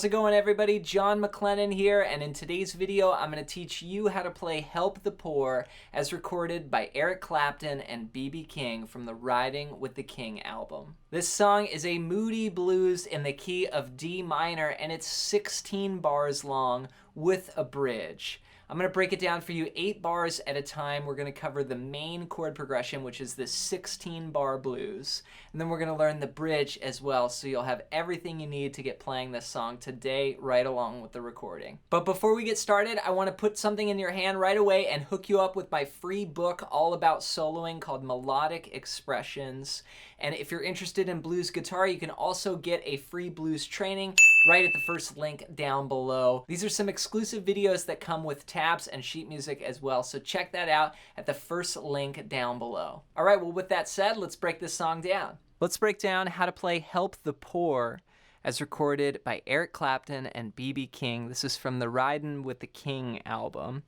How's it going, everybody? John MacLennan here, and in today's video I'm going to teach you how to play Help the Poor as recorded by Eric Clapton and B.B. King from the Riding with the King album. This song is a moody blues in the key of D minor, and it's 16 bars long with a bridge. I'm going to break it down for you 8 bars at a time. We're going to cover the main chord progression, which is this 16-bar blues. And then we're going to learn the bridge as well, so you'll have everything you need to get playing this song today right along with the recording. But before we get started, I want to put something in your hand right away and hook you up with my free book all about soloing called Melodic Expressions. And if you're interested in blues guitar, you can also get a free blues training right at the first link down below. These are some exclusive videos that come with tabs and sheet music as well, so check that out at the first link down below. All right, well, with that said, let's break this song down. Let's break down how to play Help the Poor as recorded by Eric Clapton and B.B. King. This is from the Riding with the King album.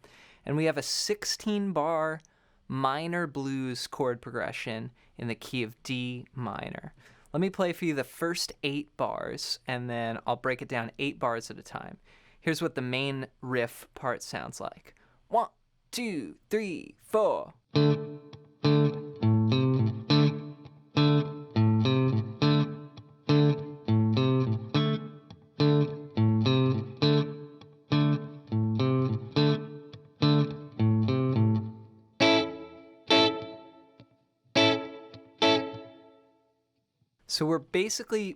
And we have a 16-bar minor blues chord progression in the key of D minor. Let me play for you the first 8 bars, and then I'll break it down 8 bars at a time. Here's what the main riff part sounds like. 1, 2, 3, 4. So we're basically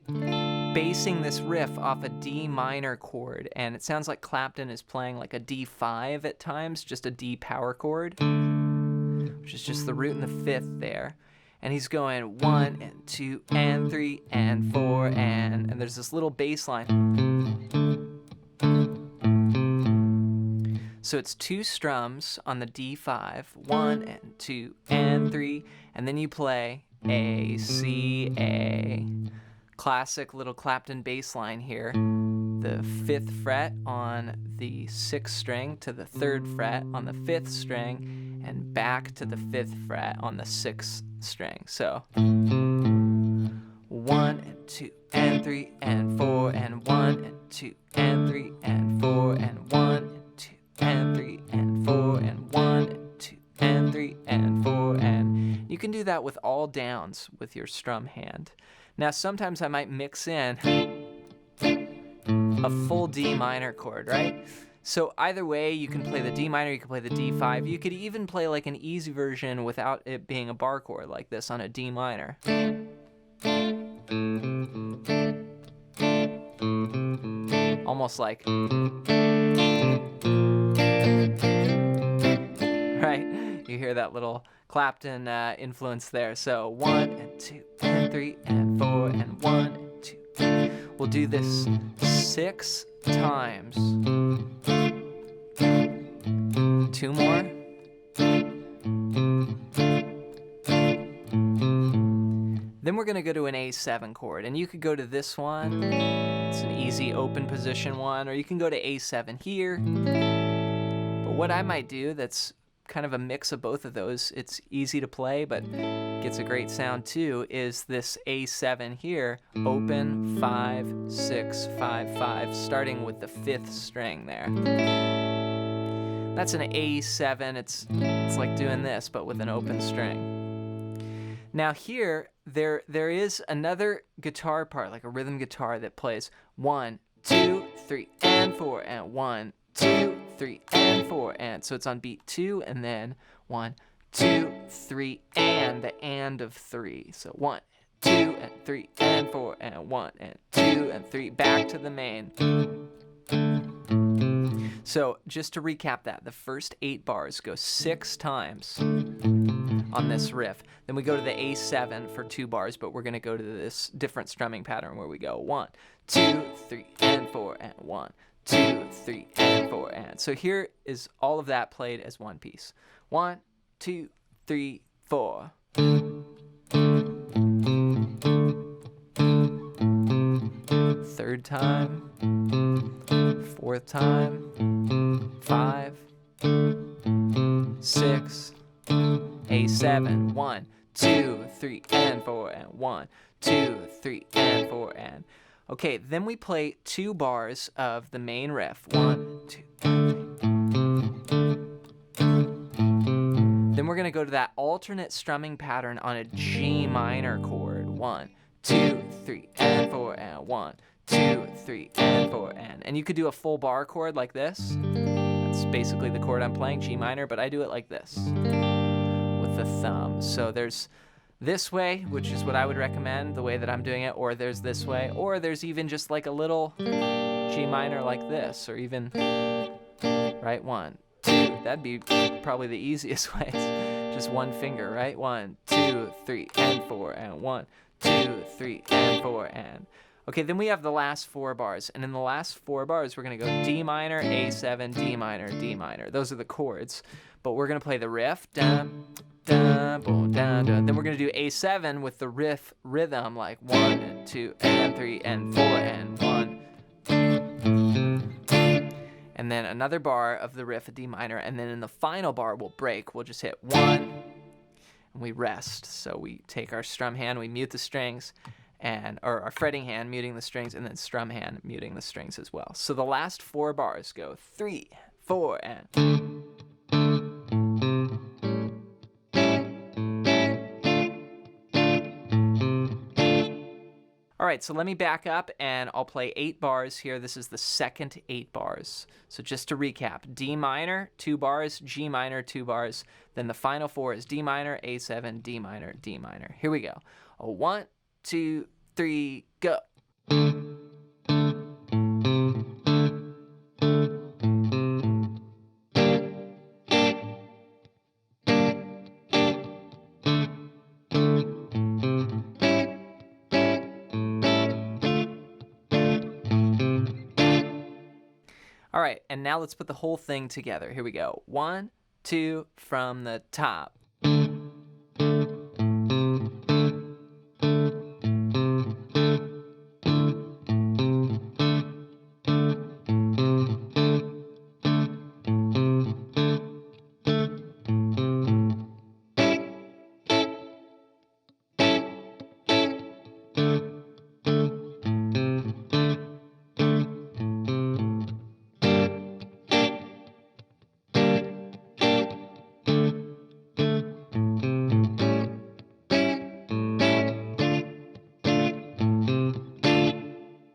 basing this riff off a D minor chord, and it sounds like Clapton is playing like a D5 at times, just a D power chord, which is just the root and the 5th there. And he's going 1 and 2 and 3 and 4 and there's this little bass line. So it's 2 strums on the D5, 1 and 2 and 3, and then you play A, C, A. Classic little Clapton bass line here. The 5th fret on the 6th string to the 3rd fret on the 5th string, and back to the 5th fret on the 6th string. So 1 and 2 and 3 and 4 and 1 and 2 and 3 and 4 and 1 and 2 and 3 and 4 and 1 and 2 and 3 and 4, and you can do that with all downs with your strum hand. Now sometimes I might mix in a full D minor chord, right? So either way, you can play the D minor, you can play the D5, you could even play like an easy version without it being a bar chord like this on a D minor. Almost like, right? You hear that little Clapton influence there. So 1 and 2 and 3 and 4 and 1 and 2. We'll do this 6 times. 2 more. Then we're going to go to an A7 chord, and you could go to this one. It's an easy open position one, or you can go to A7 here. But what I might do that's kind of a mix of both of those, it's easy to play but gets a great sound too, is this A7 here, open 5, 6, 5, 5, starting with the 5th string there. That's an A7, it's like doing this but with an open string. Now here, there is another guitar part, like a rhythm guitar that plays 1, 2, 3, and 4, and 1, 2, 3, and 4, and so it's on beat 2, and then 1, 2, 3, and the and of 3. So 1, 2, and 3, and 4, and 1, and 2, and 3, back to the main. So just to recap that, the first 8 bars go 6 times on this riff. Then we go to the A7 for 2 bars, but we're going to go to this different strumming pattern where we go 1, 2, 3, and 4, and 1, 2, 3, and 4, and so here is all of that played as one piece. 1, 2, 3, 4. Third time, 4th time, 5, 6, A7, 1, 2, 3, and 4, and 1, 2, 3, and 4, and Okay, then we play 2 bars of the main riff. 1, 2, 3. Then we're gonna go to that alternate strumming pattern on a G minor chord. 1, 2, 3, and 4, and 1, 2, 3, and 4, and you could do a full bar chord like this. That's basically the chord I'm playing, G minor, but I do it like this with the thumb. So there's this way, which is what I would recommend, the way that I'm doing it, or there's this way, or there's even just like a little G minor like this, or even, right, 1, 2, that'd be probably the easiest way, just one finger, right, 1, 2, 3, and 4, and 1, 2, 3, and 4, and. Okay, then we have the last 4 bars, and in the last 4 bars, we're gonna go D minor, A7, D minor, D minor. Those are the chords, but we're gonna play the riff, dun, dun, boom, dun, dun. Then we're gonna do A7 with the riff rhythm, like 1, and 2, and 3, and 4, and 1. And then another bar of the riff, a D minor, and then in the final bar, we'll break. We'll just hit 1, and we rest. So we take our strum hand, we mute the strings, or our fretting hand muting the strings, and then strum hand muting the strings as well. So the last 4 bars go 3, 4, and. All right, so let me back up and I'll play 8 bars here. This is the second 8 bars. So just to recap, D minor, 2 bars, G minor, 2 bars. Then the final 4 is D minor, A7, D minor, D minor. Here we go. 1, 2, 3, go. All right, and now let's put the whole thing together. Here we go. 1, 2, from the top.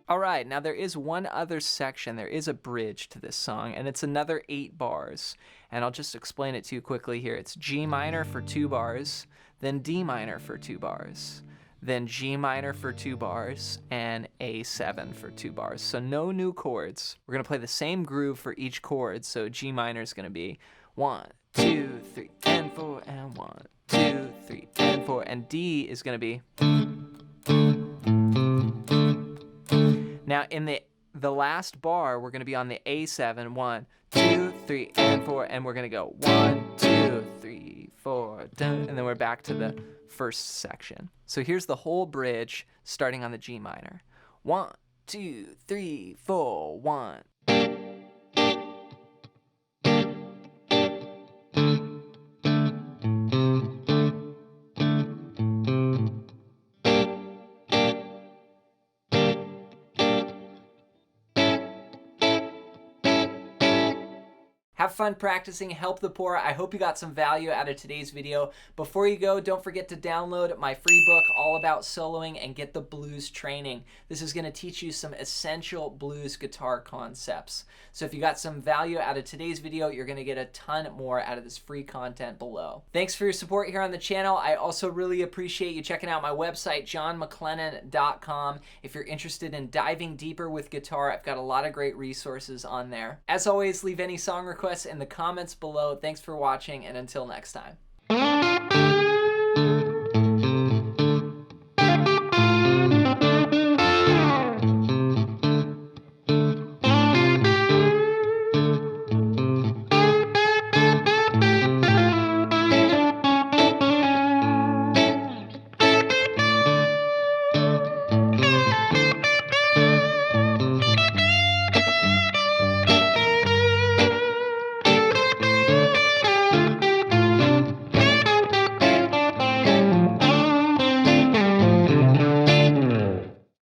All right, now there is one other section. There is a bridge to this song, and it's another 8 bars. And I'll just explain it to you quickly here. It's G minor for 2 bars, then D minor for 2 bars, then G minor for 2 bars, and A7 for 2 bars. So no new chords. We're gonna play the same groove for each chord. So G minor is gonna be 1, 2, 3, and 4, and 1, 2, 3, and 4, and D is gonna be. Now in the last bar, we're gonna be on the A7, 1, 2, 3, and 4, and we're gonna go 1, 2, 3, 4, dun, and then we're back to the first section. So here's the whole bridge starting on the G minor. 1, 2, 3, 4, 1. Have fun practicing Help the Poor. I hope you got some value out of today's video. Before you go, don't forget to download my free book all about soloing and get the blues training. This is going to teach you some essential blues guitar concepts. So if you got some value out of today's video, you're going to get a ton more out of this free content below. Thanks for your support here on the channel. I also really appreciate you checking out my website, johnmaclennan.com. If you're interested in diving deeper with guitar, I've got a lot of great resources on there. As always, leave any song requests in the comments below. Thanks for watching, and until next time.